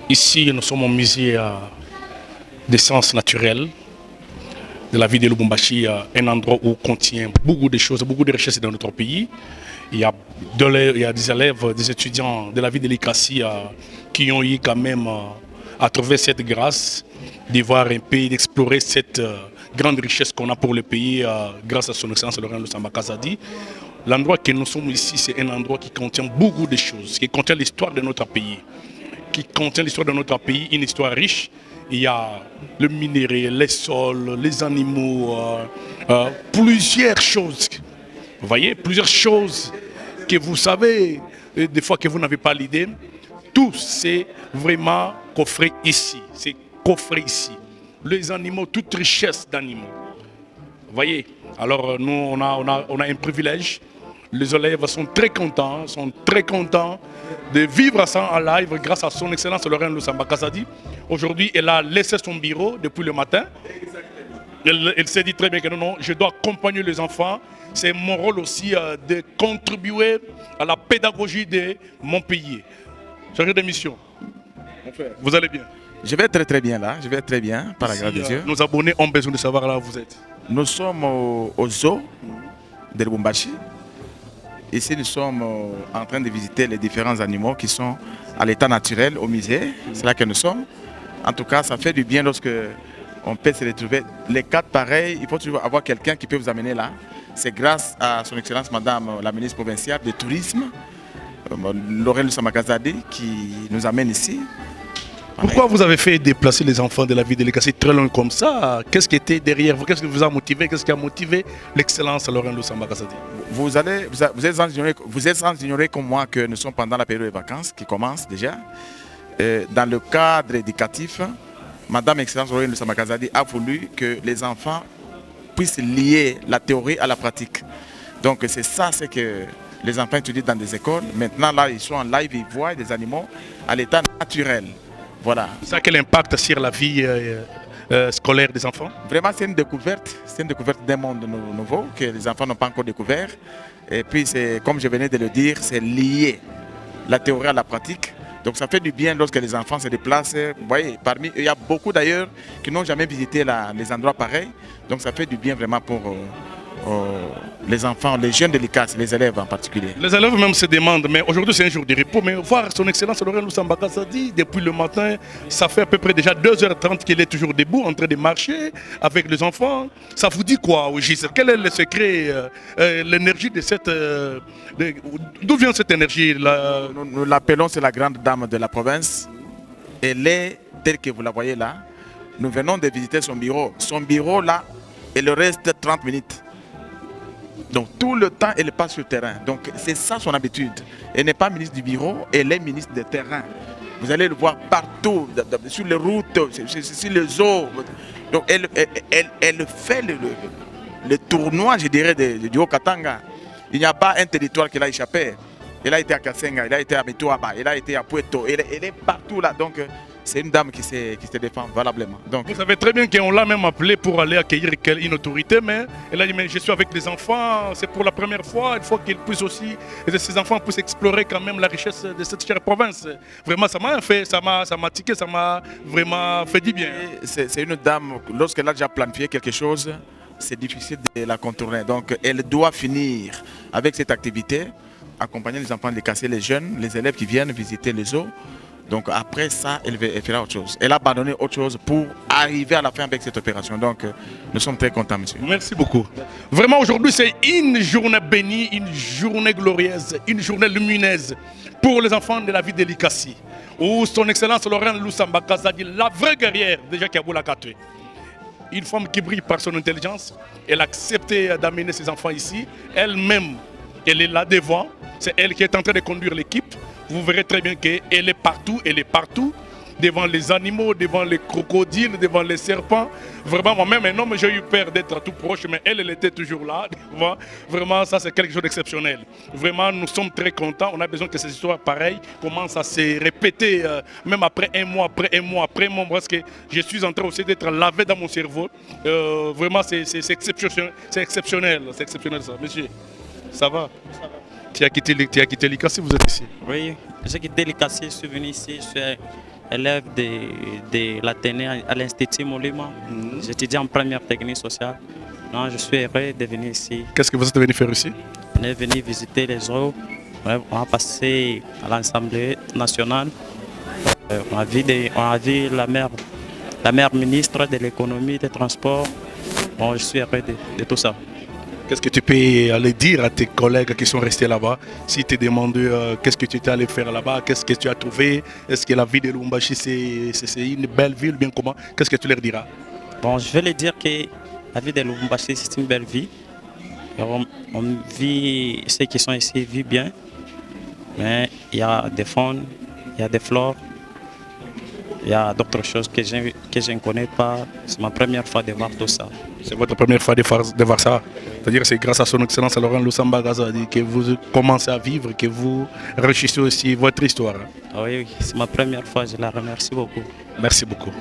Ici, nous sommes au musée des sciences naturelles de la ville de Lubumbashi, un endroit où contient beaucoup de choses, beaucoup de richesses dans notre pays. Il y a des élèves, des étudiants de la ville de l'Ikassi qui ont eu quand même à trouver cette grâce de voir un pays, d'explorer cette grande richesse qu'on a pour le pays grâce à son excellence Laurent Lusamba Kazadi. L'endroit que nous sommes ici, c'est un endroit qui contient beaucoup de choses, qui contient l'histoire de notre pays, une histoire riche. Il y a le minerai, les sols, les animaux, plusieurs choses. Vous voyez, plusieurs choses que vous savez, des fois que vous n'avez pas l'idée. Tout c'est vraiment coffré ici. C'est coffré ici. Les animaux, toute richesse d'animaux. Vous voyez, alors nous, on a un privilège. Les élèves sont très contents de vivre ça en live grâce à son excellence Laurent Lusamba Kazadi. Aujourd'hui, elle a laissé son bureau depuis le matin. Elle s'est dit très bien que non, je dois accompagner les enfants. C'est mon rôle aussi de contribuer à la pédagogie de mon pays. Chargé de mission, vous allez bien? Je vais très bien là, je vais très bien, par la grâce de Dieu. Nos abonnés ont besoin de savoir là où vous êtes. Nous sommes au zoo de Lubumbashi. Ici, nous sommes en train de visiter les différents animaux qui sont à l'état naturel au musée. C'est là que nous sommes. En tout cas, ça fait du bien lorsque on peut se retrouver. Les quatre pareils, il faut toujours avoir quelqu'un qui peut vous amener là. C'est grâce à son excellence Madame la ministre provinciale du tourisme, Laurent Lusamba Kazadi, qui nous amène ici. Pourquoi vous avez fait déplacer les enfants de la ville de l'Ikassi très loin comme ça? Qu'est-ce qui était derrière vous? Qu'est-ce qui vous a motivé? Qu'est-ce qui a motivé l'excellence Laurent Lusamba Kazadi? Vous êtes sans ignorer comme moi que nous sommes pendant la période de vacances qui commence déjà. Dans le cadre éducatif, Madame Excellence Laurent Lusamba Kazadi a voulu que les enfants puissent lier la théorie à la pratique. Donc c'est ça, c'est que les enfants étudient dans des écoles. Maintenant là, ils sont en live, ils voient des animaux à l'état naturel. Voilà. Ça a quel impact sur la vie scolaire des enfants? Vraiment, c'est une découverte d'un monde nouveau que les enfants n'ont pas encore découvert. Et puis, comme je venais de le dire, c'est lié la théorie à la pratique. Donc, ça fait du bien lorsque les enfants se déplacent. Vous voyez, parmi eux, il y a beaucoup d'ailleurs qui n'ont jamais visité les endroits pareils. Donc, ça fait du bien vraiment pour les enfants, les jeunes de l'Ikassi, les élèves en particulier. Les élèves même se demandent, mais aujourd'hui c'est un jour de repos, mais voir son excellence Laurent Lusamba Kazadi depuis le matin, ça fait à peu près déjà 2h30 qu'il est toujours debout en train de marcher avec les enfants. Ça vous dit quoi au Gis? Quel est le secret, l'énergie de cette... D'où vient cette énergie? Nous l'appelons, c'est la grande dame de la province. Elle est telle que vous la voyez là. Nous venons de visiter son bureau. Son bureau là, il reste 30 minutes. Donc tout le temps, elle passe sur le terrain. Donc c'est ça son habitude. Elle n'est pas ministre du bureau, elle est ministre de terrain. Vous allez le voir partout, sur les routes, sur les eaux. Donc elle fait le tournoi, je dirais, du Haut-Katanga. Il n'y a pas un territoire qui l'a échappé. Elle a été à Kasenga, elle a été à Metoaba, elle a été à Puerto, elle est partout là. Donc c'est une dame qui se défend valablement. Donc, vous savez très bien qu'on l'a même appelé pour aller accueillir une autorité, mais elle a dit mais je suis avec les enfants, c'est pour la première fois, il faut qu'ils puissent aussi, et ces enfants puissent explorer quand même la richesse de cette chère province. Vraiment ça m'a fait, ça m'a tiqué, ça m'a vraiment fait du bien. C'est une dame, lorsqu'elle a déjà planifié quelque chose, c'est difficile de la contourner. Donc elle doit finir avec cette activité, accompagner les enfants de l'Ikassi, les jeunes, les élèves qui viennent visiter les eaux. Donc après ça, elle fera autre chose. Elle a abandonné autre chose pour arriver à la fin avec cette opération. Donc nous sommes très contents, monsieur. Merci beaucoup. Vraiment aujourd'hui, c'est une journée bénie, une journée glorieuse, une journée lumineuse pour les enfants de la ville de l'Ikassi. Où son excellence Laurent Lusamba Kazadi, la vraie guerrière déjà qui a voulu la catcher. Une femme qui brille par son intelligence. Elle a accepté d'amener ses enfants ici. Elle-même, elle est là devant. C'est elle qui est en train de conduire l'équipe. Vous verrez très bien qu'elle est partout, devant les animaux, devant les crocodiles, devant les serpents. Vraiment, moi-même, un homme, j'ai eu peur d'être tout proche, mais elle était toujours là. Vraiment, ça, c'est quelque chose d'exceptionnel. Vraiment, nous sommes très contents. On a besoin que ces histoires pareilles commencent à se répéter, même après un mois, parce que je suis en train aussi d'être lavé dans mon cerveau. Vraiment, c'est exceptionnel. C'est exceptionnel, ça. Monsieur, ça va? Ça va. Tu as quitté l'Ikassi, vous êtes ici? Oui, j'ai quitté l'Ikassi, je suis venu ici, élève de l'Athénée à l'Institut Monument. J'étudie en première technique sociale. Non, je suis heureux de venir ici. Qu'est-ce que vous êtes venu faire ici? On est venu visiter les eaux. On a passé à l'Assemblée nationale. On a vu la mère ministre de l'économie, des transports. Bon, je suis heureux de tout ça. Qu'est-ce que tu peux aller dire à tes collègues qui sont restés là-bas? Si tu te demandes qu'est-ce que tu étais allé faire là-bas, qu'est-ce que tu as trouvé? Est-ce que la ville de Lubumbashi, c'est une belle ville, bien comment? Qu'est-ce que tu leur diras? Bon, je vais leur dire que la ville de Lubumbashi, c'est une belle vie. Et on vit, ceux qui sont ici vivent bien. Mais il y a des faunes, il y a des flores, il y a d'autres choses que je ne connais pas. C'est ma première fois de voir tout ça. C'est votre première fois de voir ça. C'est-à-dire que c'est grâce à son excellence Laurent Lusamba Gazadi que vous commencez à vivre, que vous enrichissez aussi votre histoire. Oui, c'est ma première fois, je la remercie beaucoup. Merci beaucoup.